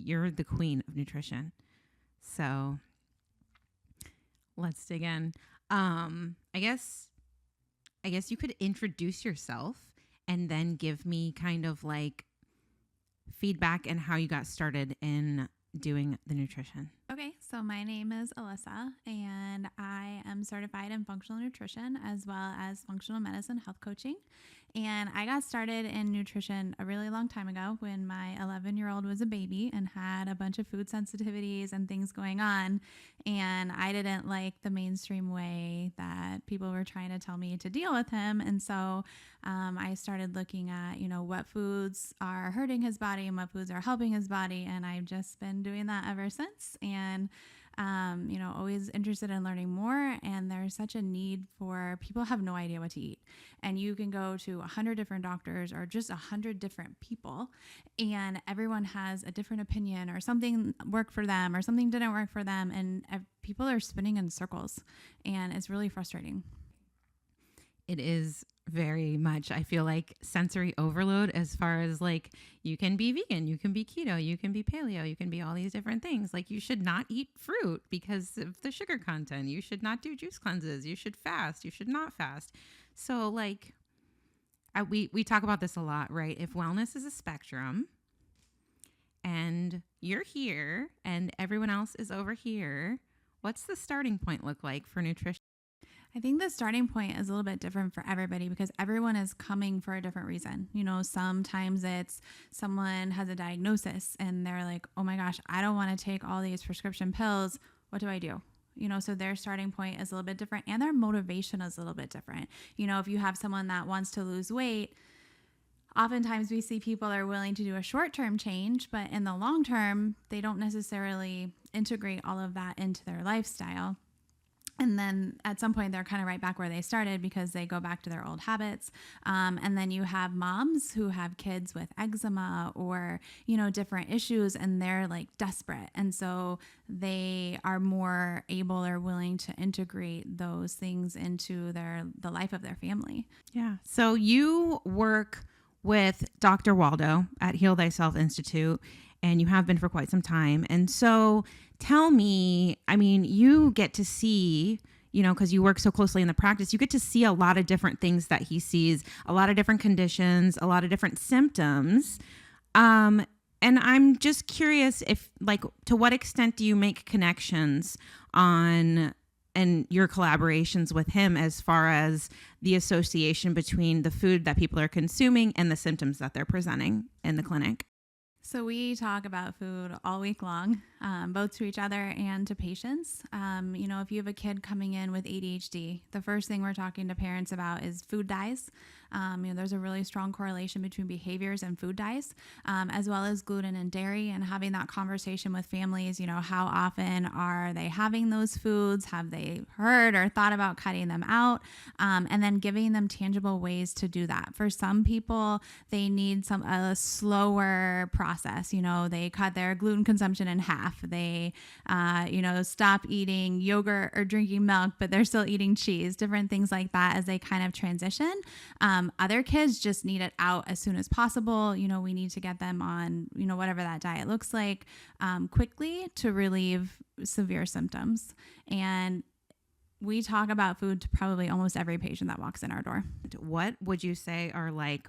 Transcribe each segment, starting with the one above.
you're the queen of nutrition. So let's dig in. I guess you could introduce yourself and then give me kind of like feedback and how you got started in doing the nutrition. Okay, so my name is Alyssa, and I am certified in functional nutrition as well as functional medicine health coaching. And I got started in nutrition a really long time ago when my 11-year-old was a baby and had a bunch of food sensitivities and things going on. And I didn't like the mainstream way that people were trying to tell me to deal with him. And so I started looking at, what foods are hurting his body and what foods are helping his body. And I've just been doing that ever since. And always interested in learning more. And there's such a need for people have no idea what to eat. And you can go to 100 different doctors or just 100 different people, and everyone has a different opinion, or something worked for them or something didn't work for them. And people are spinning in circles, and it's really frustrating. It is very much, I feel like, sensory overload as far as like, you can be vegan, you can be keto, you can be paleo, you can be all these different things. Like, you should not eat fruit because of the sugar content. You should not do juice cleanses. You should fast. You should not fast. So like, we talk about this a lot, right? If wellness is a spectrum and you're here and everyone else is over here, what's the starting point look like for nutrition? I think the starting point is a little bit different for everybody because everyone is coming for a different reason. Sometimes it's someone has a diagnosis and they're like, oh my gosh, I don't want to take all these prescription pills. What do I do? So their starting point is a little bit different, and their motivation is a little bit different. If you have someone that wants to lose weight, oftentimes we see people are willing to do a short-term change, but in the long term, they don't necessarily integrate all of that into their lifestyle. And then at some point, they're kind of right back where they started because they go back to their old habits. And then you have moms who have kids with eczema or, different issues, and they're like desperate. And so they are more able or willing to integrate those things into the life of their family. Yeah. So you work with Dr. Waldo at Heal Thyself Institute, and you have been for quite some time. And so tell me, you get to see, because you work so closely in the practice, you get to see a lot of different things that he sees, a lot of different conditions, a lot of different symptoms. And I'm just curious if, to what extent do you make connections and your collaborations with him as far as the association between the food that people are consuming and the symptoms that they're presenting in the clinic? So we talk about food all week long, both to each other and to patients. If you have a kid coming in with ADHD, the first thing we're talking to parents about is food dyes. There's a really strong correlation between behaviors and food dyes, as well as gluten and dairy, and having that conversation with families. How often are they having those foods? Have they heard or thought about cutting them out? And then giving them tangible ways to do that. For some people, they need a slower process. They cut their gluten consumption in half. They, stop eating yogurt or drinking milk, but they're still eating cheese, different things like that as they kind of transition. Other kids just need it out as soon as possible. We need to get them on, whatever that diet looks like, quickly to relieve severe symptoms. And we talk about food to probably almost every patient that walks in our door. What would you say are like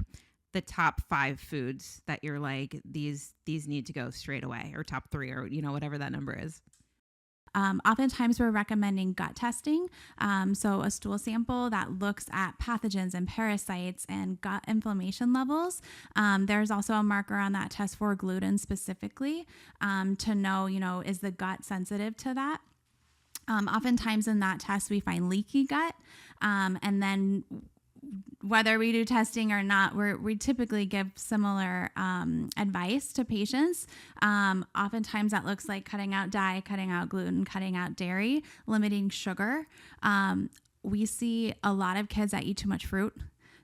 the top 5 foods that you're like, these need to go straight away, or top 3, or, whatever that number is? Oftentimes we're recommending gut testing. So a stool sample that looks at pathogens and parasites and gut inflammation levels. There's also a marker on that test for gluten specifically, to know, is the gut sensitive to that? Oftentimes in that test, we find leaky gut. And then whether we do testing or not, we typically give similar advice to patients. Oftentimes that looks like cutting out dye, cutting out gluten, cutting out dairy, limiting sugar. We see a lot of kids that eat too much fruit.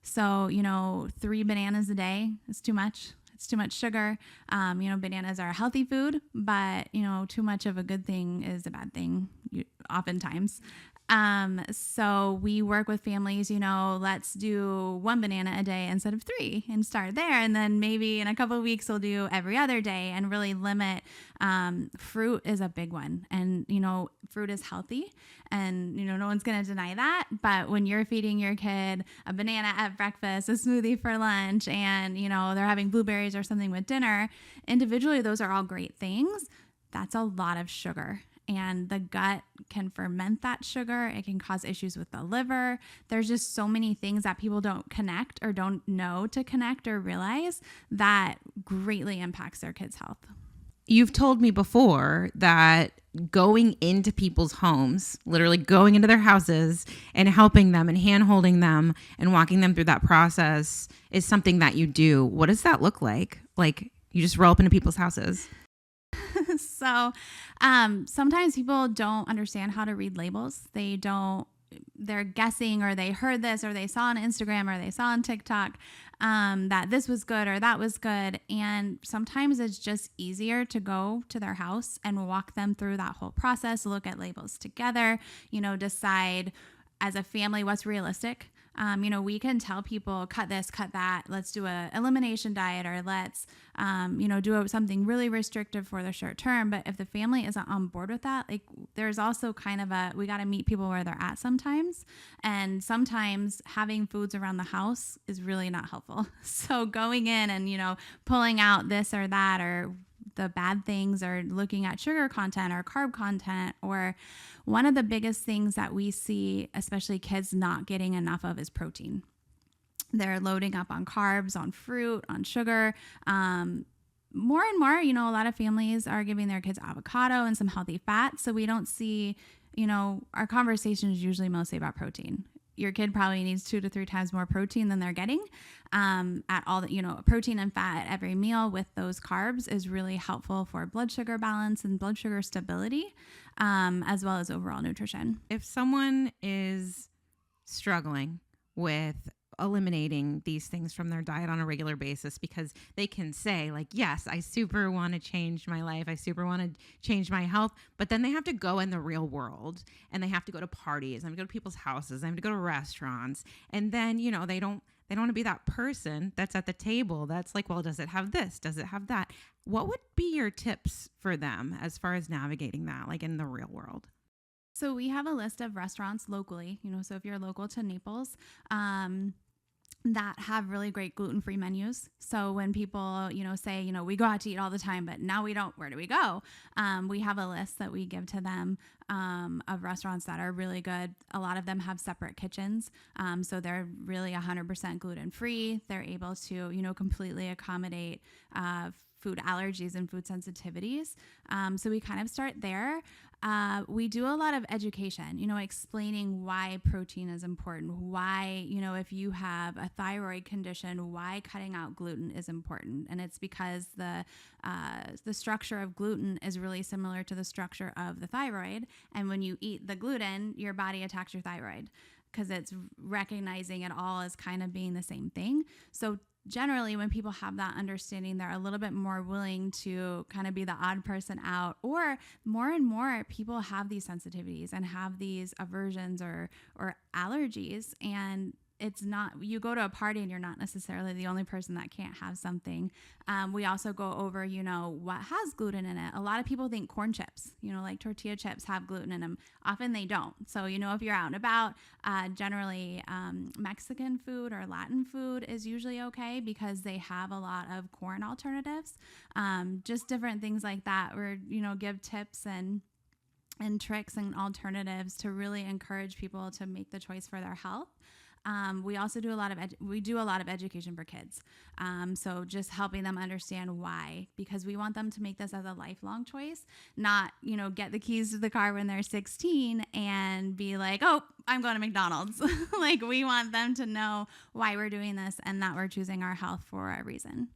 So, 3 bananas a day is too much. It's too much sugar. Bananas are a healthy food, but, too much of a good thing is a bad thing oftentimes. So we work with families, let's do 1 banana a day instead of 3 and start there. And then maybe in a couple of weeks, we'll do every other day and really limit. Fruit is a big one. And, fruit is healthy and, no one's going to deny that. But when you're feeding your kid a banana at breakfast, a smoothie for lunch, and, they're having blueberries or something with dinner, individually, those are all great things. That's a lot of sugar. And the gut can ferment that sugar. It can cause issues with the liver. There's just so many things that people don't connect or don't know to connect or realize that greatly impacts their kids' health. You've told me before that going into people's homes, literally going into their houses and helping them and hand-holding them and walking them through that process is something that you do. What does that look like? Like, you just roll up into people's houses? So sometimes people don't understand how to read labels. They're guessing, or they heard this, or they saw on Instagram, or they saw on TikTok that this was good or that was good. And sometimes it's just easier to go to their house and walk them through that whole process, look at labels together, decide as a family what's realistic. We can tell people, cut this, cut that. Let's do a elimination diet, or let's, do something really restrictive for the short term. But if the family isn't on board with that, like, there's also kind of we got to meet people where they're at sometimes. And sometimes having foods around the house is really not helpful. So going in and, pulling out this or that, or the bad things, or looking at sugar content or carb content, or one of the biggest things that we see, especially kids not getting enough of, is protein. They're loading up on carbs, on fruit, on sugar. More and more, a lot of families are giving their kids avocado and some healthy fat. So we don't see, our conversation is usually mostly about protein. Your kid probably needs 2 to 3 times more protein than they're getting. At all that, protein and fat at every meal with those carbs is really helpful for blood sugar balance and blood sugar stability, as well as overall nutrition. If someone is struggling with eliminating these things from their diet on a regular basis, because they can say, like, yes, I super want to change my life, I super want to change my health, but then they have to go in the real world and they have to go to parties, and go to people's houses, they have to go to restaurants, and then they don't want to be that person that's at the table that's like, well, does it have this, does it have that? What would be your tips for them as far as navigating that, like, in the real world? So we have a list of restaurants locally, so if you're local to Naples, that have really great gluten-free menus. So when people, say, we go out to eat all the time, but now we don't, where do we go? We have a list that we give to them of restaurants that are really good. A lot of them have separate kitchens. So they're really 100% gluten-free. They're able to, completely accommodate food allergies and food sensitivities. So we kind of start there. We do a lot of education, explaining why protein is important, why, if you have a thyroid condition, why cutting out gluten is important. And it's because the structure of gluten is really similar to the structure of the thyroid. And when you eat the gluten, your body attacks your thyroid because it's recognizing it all as kind of being the same thing. So generally, when people have that understanding, they're a little bit more willing to kind of be the odd person out. Or more and more people have these sensitivities and have these aversions or allergies, and it's not, you go to a party and you're not necessarily the only person that can't have something. We also go over, what has gluten in it. A lot of people think corn chips, like tortilla chips have gluten in them. Often they don't. So, if you're out and about, generally Mexican food or Latin food is usually okay because they have a lot of corn alternatives. Just different things like that, or, give tips and tricks and alternatives to really encourage people to make the choice for their health. We also do a lot of education for kids. So just helping them understand why, because we want them to make this as a lifelong choice, not, get the keys to the car when they're 16 and be like, oh, I'm going to McDonald's. Like, we want them to know why we're doing this and that we're choosing our health for a reason.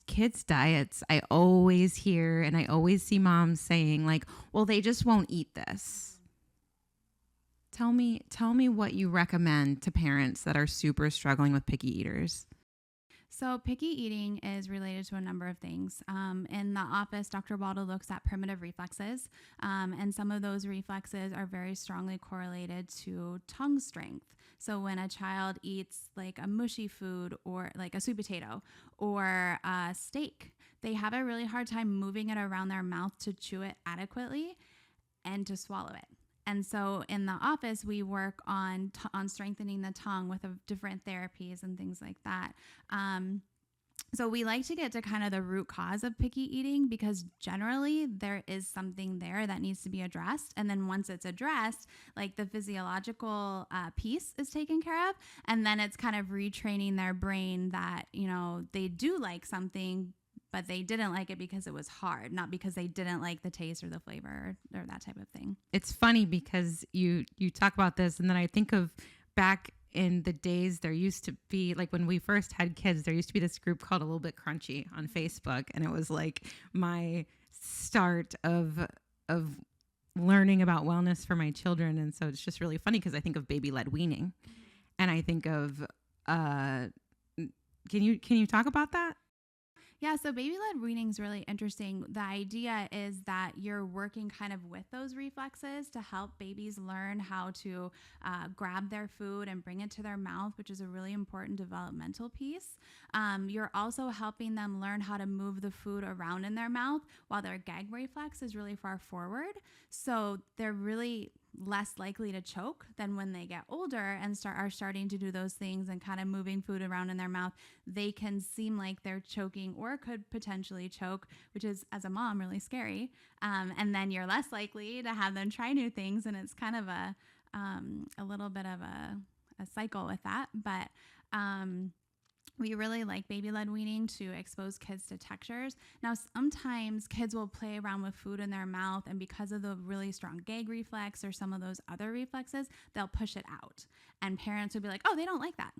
Kids' diets, I always hear and I always see moms saying, like, well, they just won't eat this. Tell me what you recommend to parents that are super struggling with picky eaters. So picky eating is related to a number of things. In the office, Dr. Waldo looks at primitive reflexes, and some of those reflexes are very strongly correlated to tongue strength. So when a child eats like a mushy food or like a sweet potato or a steak, they have a really hard time moving it around their mouth to chew it adequately and to swallow it. And so in the office, we work on strengthening the tongue with different therapies and things like that. So we like to get to kind of the root cause of picky eating, because generally there is something there that needs to be addressed. And then once it's addressed, like the physiological piece is taken care of. And then it's kind of retraining their brain that, you know, they do like something, but they didn't like it because it was hard, not because they didn't like the taste or the flavor or that type of thing. It's funny because you talk about this, and then I think of back in the days, there used to be, like when we first had kids, there used to be this group called A Little Bit Crunchy on Facebook, and it was like my start of learning about wellness for my children. And so it's just really funny because I think of baby-led weaning, and I think of can you talk about that? Yeah, so baby-led weaning is really interesting. The idea is that you're working kind of with those reflexes to help babies learn how to grab their food and bring it to their mouth, which is a really important developmental piece. You're also helping them learn how to move the food around in their mouth while their gag reflex is really far forward. So they're really less likely to choke than when they get older and are starting to do those things and kind of moving food around in their mouth. They can seem like they're choking or could potentially choke, which is, as a mom, really scary. And then you're less likely to have them try new things, and it's kind of a little bit of a cycle with that. But we really like baby-led weaning to expose kids to textures. Now, sometimes kids will play around with food in their mouth, and because of the really strong gag reflex or some of those other reflexes, they'll push it out. And parents will be like, oh, they don't like that.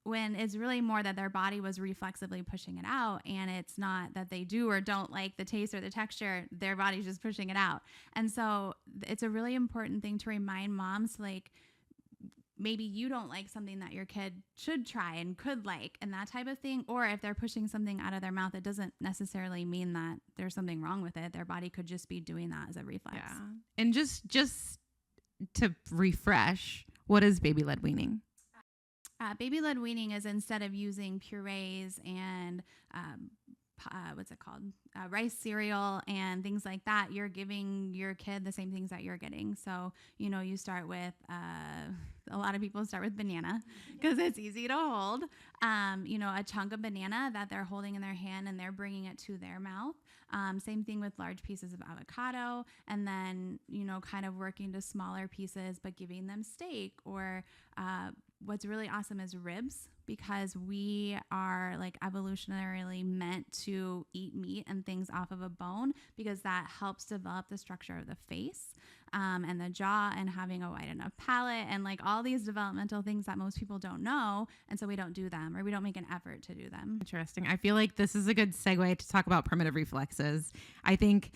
When it's really more that their body was reflexively pushing it out, and it's not that they do or don't like the taste or the texture, their body's just pushing it out. And so it's a really important thing to remind moms, like, maybe you don't like something that your kid should try and could like, and that type of thing. Or if they're pushing something out of their mouth, it doesn't necessarily mean that there's something wrong with it. Their body could just be doing that as a reflex. Yeah. And just to refresh, what is baby-led weaning? Baby-led weaning is, instead of using purees and rice cereal and things like that, you're giving your kid the same things that you're getting. So, you start with, a lot of people start with banana because it's easy to hold, a chunk of banana that they're holding in their hand and they're bringing it to their mouth. Same thing with large pieces of avocado, and then, kind of working to smaller pieces, but giving them steak or, what's really awesome is ribs, because we are like evolutionarily meant to eat meat and things off of a bone, because that helps develop the structure of the face and the jaw and having a wide enough palate and like all these developmental things that most people don't know. And so we don't do them, or we don't make an effort to do them. Interesting. I feel like this is a good segue to talk about primitive reflexes. I think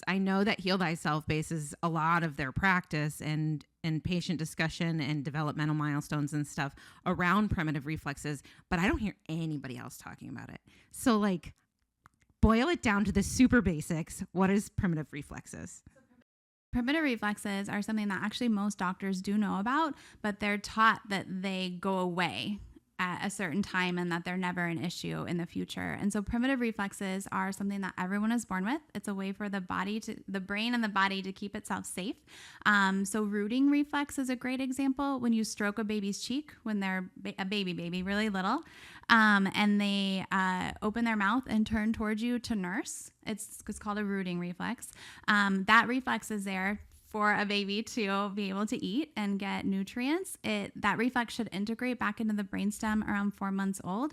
I know that Heal Thyself bases a lot of their practice and patient discussion and developmental milestones and stuff around primitive reflexes, but I don't hear anybody else talking about it. So like, boil it down to the super basics. What is primitive reflexes? Primitive reflexes are something that actually most doctors do know about, but they're taught that they go away at a certain time and that they're never an issue in the future. And so primitive reflexes are something that everyone is born with. It's a way for the brain and the body to keep itself safe. So rooting reflex is a great example. When you stroke a baby's cheek when they're a baby, really little, and they open their mouth and turn towards you to nurse, it's called a rooting reflex. That reflex is there for a baby to be able to eat and get nutrients. That reflex should integrate back into the brainstem around 4 months old.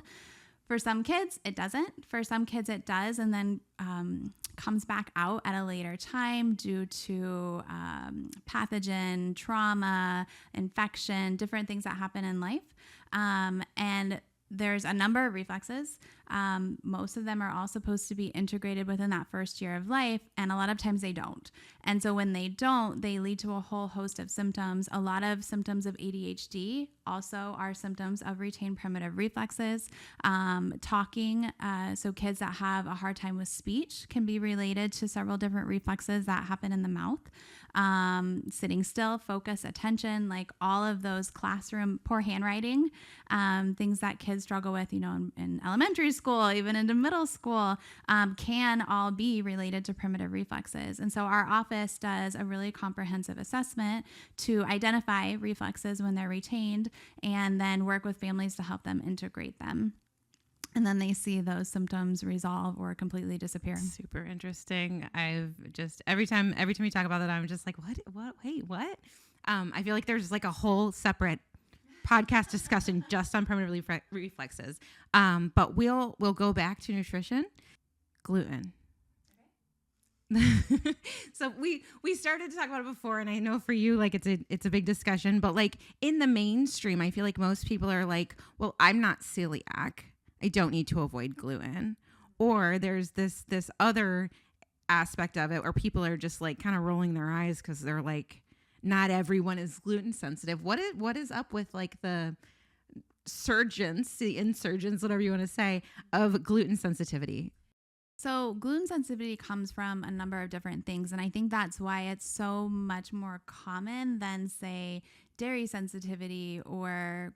For some kids, it doesn't. For some kids, it does, and then comes back out at a later time due to pathogen, trauma, infection, different things that happen in life. And there's a number of reflexes. Most of them are all supposed to be integrated within that first year of life, and a lot of times they don't. And so when they don't, they lead to a whole host of symptoms. A lot of symptoms of ADHD also are symptoms of retained primitive reflexes. Talking, so kids that have a hard time with speech can be related to several different reflexes that happen in the mouth. Sitting still, focus, attention, like all of those classroom, poor handwriting, things that kids struggle with, in elementary school, even into middle school, can all be related to primitive reflexes. And so our office does a really comprehensive assessment to identify reflexes when they're retained and then work with families to help them integrate them. And then they see those symptoms resolve or completely disappear. Super interesting. I've just every time we talk about that, I'm just like, what? Wait, what? I feel like there's like a whole separate podcast discussion just on primitive reflexes. But we'll go back to nutrition. Gluten. Okay. So we started to talk about it before, and I know for you, like it's a big discussion. But like in the mainstream, I feel like most people are like, well, I'm not celiac. I don't need to avoid gluten. Or there's this other aspect of it where people are just like kind of rolling their eyes because they're like, not everyone is gluten sensitive. What is up with like the insurgents, whatever you want to say, of gluten sensitivity? So gluten sensitivity comes from a number of different things. And I think that's why it's so much more common than, say, dairy sensitivity or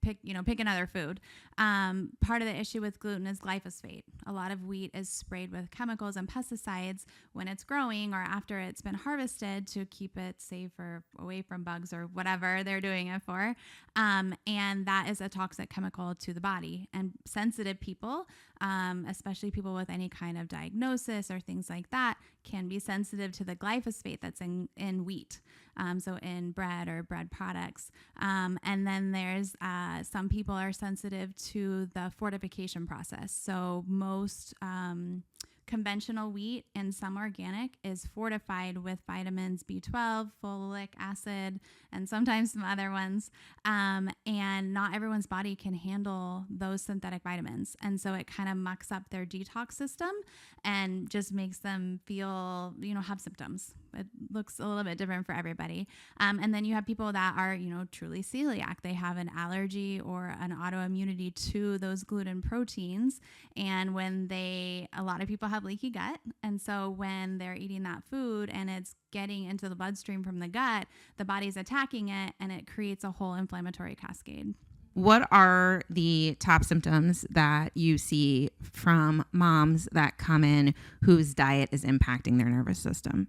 pick another food. Part of the issue with gluten is glyphosate. A lot of wheat is sprayed with chemicals and pesticides when it's growing or after it's been harvested to keep it safe or away from bugs or whatever they're doing it for. And that is a toxic chemical to the body. And sensitive people, especially people with any kind of diagnosis or things like that, can be sensitive to the glyphosate that's in wheat. So in bread or bread products. And then there's some people are sensitive to the fortification process. So most conventional wheat and some organic is fortified with vitamins B12, folic acid, and sometimes some other ones. And not everyone's body can handle those synthetic vitamins. And so it kind of mucks up their detox system and just makes them feel, have symptoms. It looks a little bit different for everybody. And then you have people that are, truly celiac. They have an allergy or an autoimmunity to those gluten proteins. And a lot of people have leaky gut. And so when they're eating that food and it's getting into the bloodstream from the gut, the body's attacking it and it creates a whole inflammatory cascade. What are the top symptoms that you see from moms that come in whose diet is impacting their nervous system?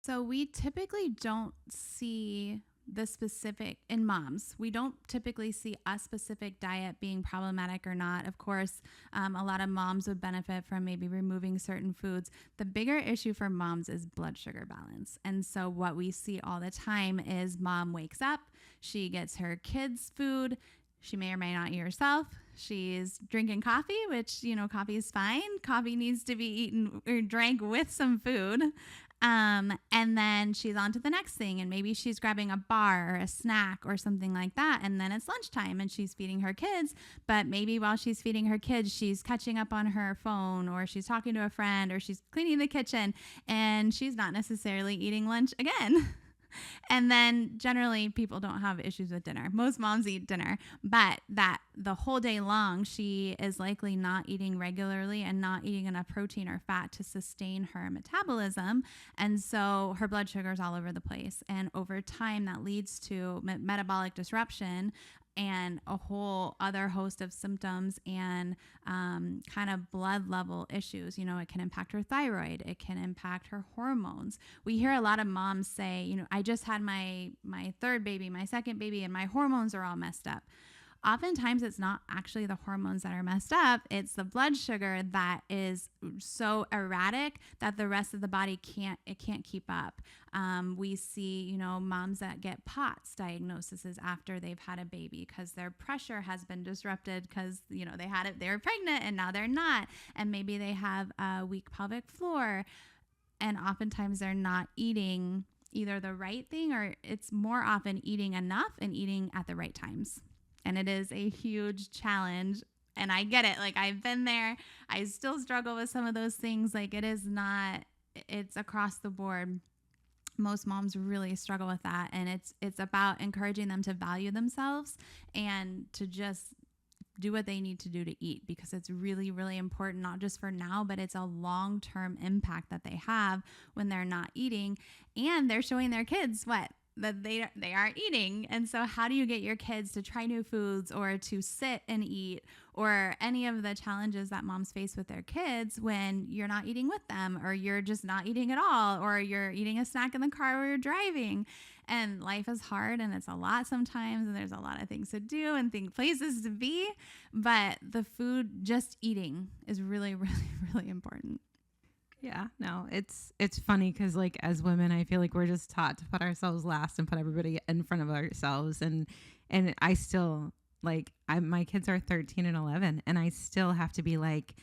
So we typically don't see the specific in moms. We don't typically see a specific diet being problematic or not. Of course, a lot of moms would benefit from maybe removing certain foods. The bigger issue for moms is blood sugar balance. And so what we see all the time is mom wakes up, she gets her kids' food. She may or may not eat herself. She's drinking coffee, which, coffee is fine. Coffee needs to be eaten or drank with some food. And then she's on to the next thing. And maybe she's grabbing a bar or a snack or something like that. And then it's lunchtime and she's feeding her kids. But maybe while she's feeding her kids, she's catching up on her phone or she's talking to a friend or she's cleaning the kitchen and she's not necessarily eating lunch again. And then generally people don't have issues with dinner. Most moms eat dinner, but that the whole day long, she is likely not eating regularly and not eating enough protein or fat to sustain her metabolism. And so her blood sugar is all over the place. And over time, that leads to metabolic disruption and a whole other host of symptoms and kind of blood level issues. It can impact her thyroid. It can impact her hormones. We hear a lot of moms say, I just had my third baby, my second baby, and my hormones are all messed up. Oftentimes it's not actually the hormones that are messed up. It's the blood sugar that is so erratic that the rest of the body can't keep up. We see, moms that get POTS diagnoses after they've had a baby because their pressure has been disrupted because, they were pregnant and now they're not. And maybe they have a weak pelvic floor. And oftentimes they're not eating either the right thing or it's more often eating enough and eating at the right times. And it is a huge challenge. And I get it. Like, I've been there. I still struggle with some of those things. Like, it's across the board. Most moms really struggle with that. And it's about encouraging them to value themselves and to just do what they need to do to eat, because it's really, really important, not just for now, but it's a long-term impact that they have when they're not eating, and they're showing their kids that they aren't eating. And so how do you get your kids to try new foods or to sit and eat, or any of the challenges that moms face with their kids when you're not eating with them, or you're just not eating at all, or you're eating a snack in the car while you're driving? And life is hard, and it's a lot sometimes, and there's a lot of things to do and places to be, but the food, just eating, is really, really, really important. Yeah, no, it's funny because, like, as women, I feel like we're just taught to put ourselves last and put everybody in front of ourselves. And I still, like, my kids are 13 and 11, and I still have to be like,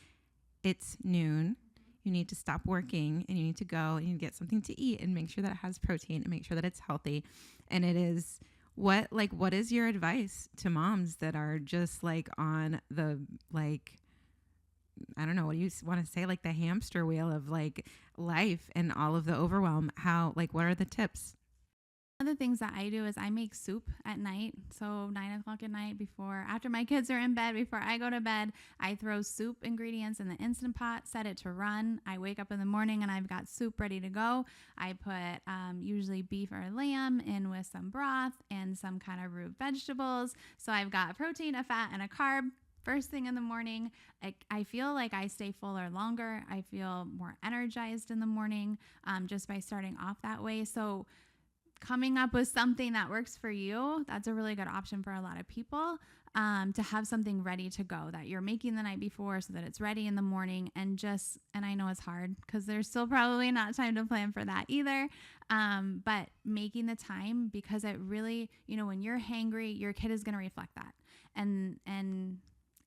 it's noon. You need to stop working, and you need to go and you get something to eat and make sure that it has protein and make sure that it's healthy. And it is what is your advice to moms that are just like on the, like, I don't know, what do you want to say, like the hamster wheel of like life and all of the overwhelm? How, like, what are the tips? One of the things that I do is I make soup at night. So 9 o'clock at night, after my kids are in bed, before I go to bed, I throw soup ingredients in the Instant Pot, set it to run. I wake up in the morning and I've got soup ready to go. I put usually beef or lamb in with some broth and some kind of root vegetables. So I've got a protein, a fat, and a carb. First thing in the morning, I feel like I stay fuller longer. I feel more energized in the morning just by starting off that way. So coming up with something that works for you, that's a really good option for a lot of people, to have something ready to go that you're making the night before so that it's ready in the morning. And I know it's hard because there's still probably not time to plan for that either. But making the time, because it really, when you're hangry, your kid is going to reflect that. And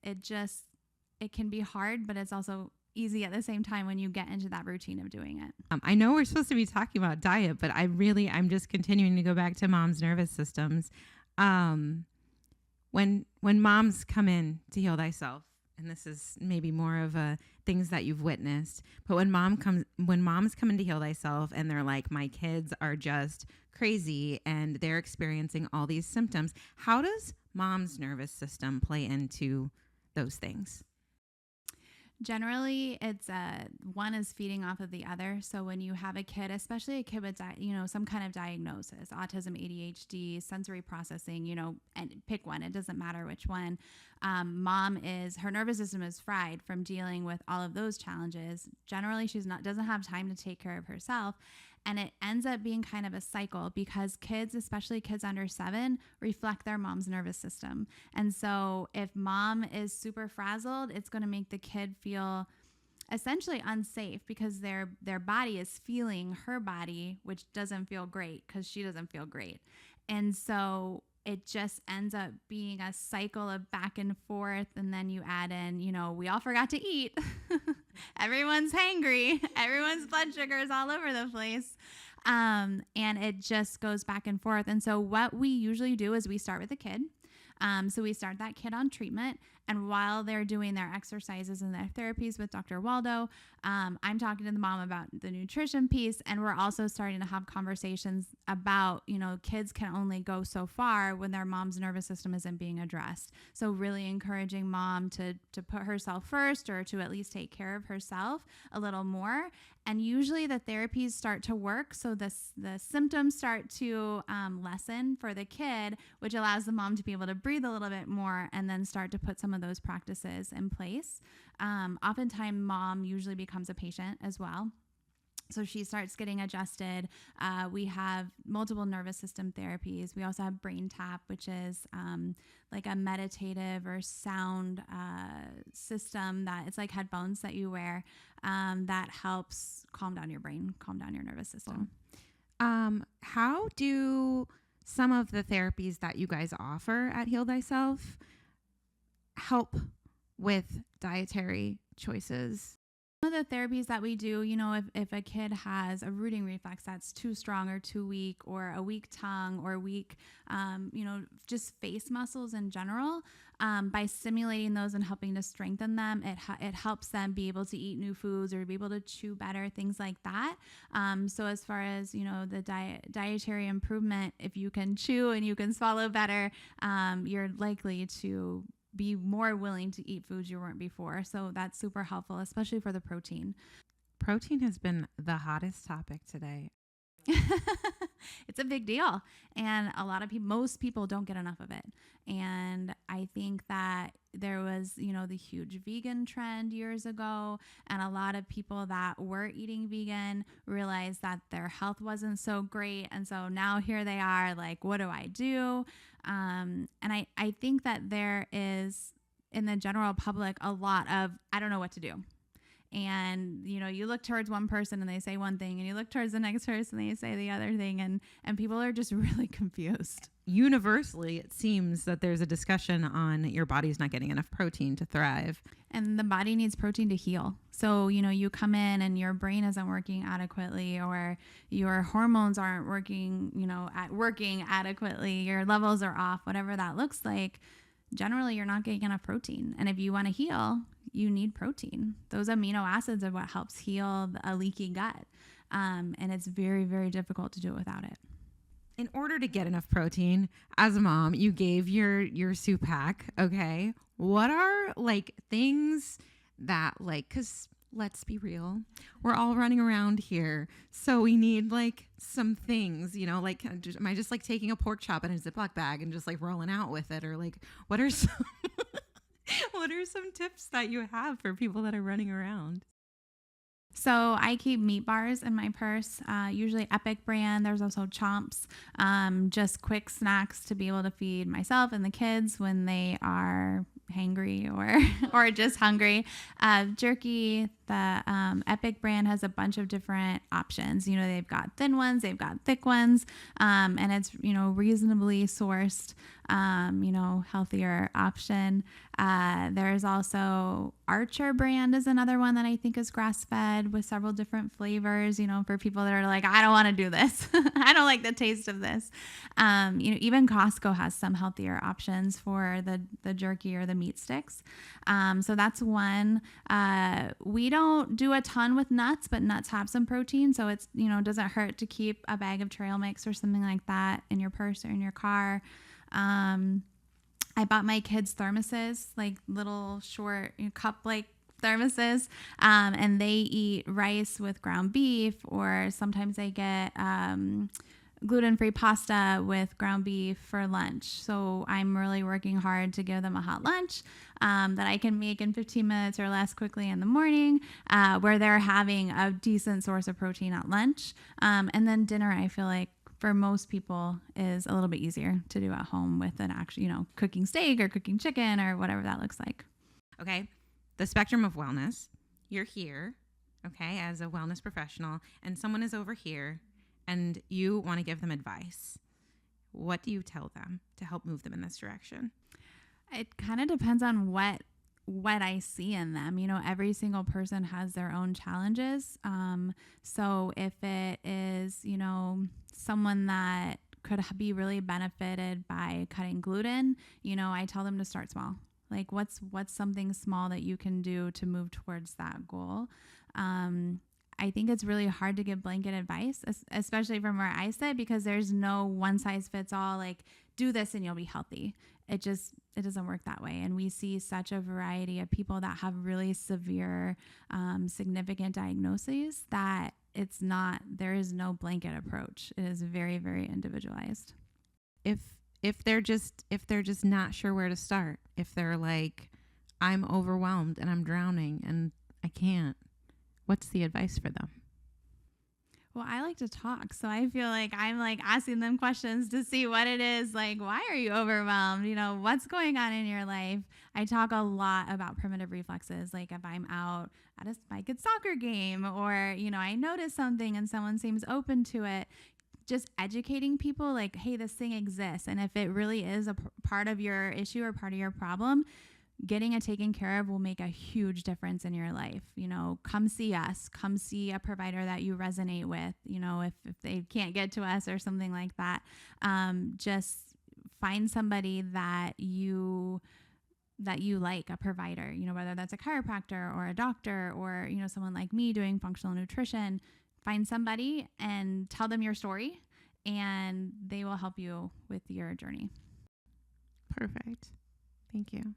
it can be hard, but it's also easy at the same time when you get into that routine of doing it. I know we're supposed to be talking about diet, but I'm just continuing to go back to mom's nervous systems. When moms come in to Heal Thyself, and this is maybe more of things that you've witnessed, but when moms come in to Heal Thyself and they're like, my kids are just crazy and they're experiencing all these symptoms, how does mom's nervous system play into those things? Generally, it's one is feeding off of the other. So when you have a kid, especially a kid with some kind of diagnosis, autism, ADHD, sensory processing, and pick one, it doesn't matter which one. Her nervous system is fried from dealing with all of those challenges. Generally, doesn't have time to take care of herself. And it ends up being kind of a cycle because kids, especially kids under 7, reflect their mom's nervous system. And so if mom is super frazzled, it's going to make the kid feel essentially unsafe because their body is feeling her body, which doesn't feel great because she doesn't feel great. And so it just ends up being a cycle of back and forth. And then you add in, we all forgot to eat. Everyone's hangry. Everyone's blood sugar is all over the place. And it just goes back and forth. And so what we usually do is we start with the kid. So we start that kid on treatment. And while they're doing their exercises and their therapies with Dr. Waldo, I'm talking to the mom about the nutrition piece. And we're also starting to have conversations about, kids can only go so far when their mom's nervous system isn't being addressed. So really encouraging mom to put herself first, or to at least take care of herself a little more. And usually the therapies start to work. So the symptoms start to lessen for the kid, which allows the mom to be able to breathe a little bit more and then start to put some of those practices in place. Oftentimes mom usually becomes a patient as well. So she starts getting adjusted. We have multiple nervous system therapies. We also have Brain Tap, which is like a meditative or sound system that it's like headphones that you wear that helps calm down your brain, calm down your nervous system. How do some of the therapies that you guys offer at Heal Thyself help with dietary choices? One of the therapies that we do, if a kid has a rooting reflex that's too strong or too weak, or a weak tongue or weak, just face muscles in general, by stimulating those and helping to strengthen them, it helps them be able to eat new foods or be able to chew better, things like that. So as far as, the dietary improvement, if you can chew and you can swallow better, you're likely to be more willing to eat foods you weren't before. So that's super helpful, especially for the protein. Protein has been the hottest topic today. It's a big deal. And most people don't get enough of it. And I think that there was, the huge vegan trend years ago. And a lot of people that were eating vegan realized that their health wasn't so great. And so now here they are like, what do I do? And I think that there is, in the general public, a lot of, I don't know what to do. And, you look towards one person and they say one thing, and you look towards the next person and they say the other thing. And people are just really confused. Universally, it seems that there's a discussion on your body's not getting enough protein to thrive. And the body needs protein to heal. So, you come in and your brain isn't working adequately, or your hormones aren't working, working adequately. Your levels are off, whatever that looks like. Generally, you're not getting enough protein. And if you want to heal, you need protein. Those amino acids are what helps heal a leaky gut. And it's very, very difficult to do it without it. In order to get enough protein, as a mom, you gave your soup pack. Okay. What are things that because let's be real, we're all running around here. So we need some things, am I just taking a pork chop in a Ziploc bag and just rolling out with it? Or what are some, what are some tips that you have for people that are running around? So I keep meat bars in my purse, usually Epic brand. There's also Chomps, just quick snacks to be able to feed myself and the kids when they are hangry or just hungry. Jerky, the Epic brand has a bunch of different options. They've got thin ones, they've got thick ones, and it's, reasonably sourced, healthier option. There's also Archer brand is another one that I think is grass-fed with several different flavors, for people that are like, I don't want to do this. I don't like the taste of this. Even Costco has some healthier options for the jerky or the meat sticks. So that's one. We don't do a ton with nuts, but nuts have some protein. So it's, doesn't hurt to keep a bag of trail mix or something like that in your purse or in your car. I bought my kids thermoses, little short cup thermoses, and they eat rice with ground beef, or sometimes they get gluten-free pasta with ground beef for lunch. So I'm really working hard to give them a hot lunch that I can make in 15 minutes or less quickly in the morning, where they're having a decent source of protein at lunch. And then dinner, I feel like, for most people is a little bit easier to do at home with an actual, cooking steak or cooking chicken or whatever that looks like. Okay. The spectrum of wellness. You're here, okay, as a wellness professional, and someone is over here and you want to give them advice. What do you tell them to help move them in this direction? It kind of depends on what I see in them. Every single person has their own challenges. So if it is, someone that could be really benefited by cutting gluten, I tell them to start small. What's something small that you can do to move towards that goal? I think it's really hard to give blanket advice, especially from where I sit, because there's no one size fits all, do this and you'll be healthy. It doesn't work that way. And we see such a variety of people that have really severe, significant diagnoses that there is no blanket approach. It is very, very individualized. If they're just not sure where to start, if they're like, I'm overwhelmed and I'm drowning and I can't, what's the advice for them? Well, I like to talk, so I feel like I'm asking them questions to see what it is. Why are you overwhelmed? What's going on in your life? I talk a lot about primitive reflexes. If I'm out at my kid's soccer game, or, I notice something and someone seems open to it, just educating people hey, this thing exists. And if it really is a part of your issue or part of your problem, getting it taken care of will make a huge difference in your life. You know, come see us, come see a provider that you resonate with, you know, if they can't get to us or something like that. Just find somebody that you like, a provider, you know, whether that's a chiropractor or a doctor or, you know, someone like me doing functional nutrition. Find somebody and tell them your story, and they will help you with your journey. Perfect. Thank you.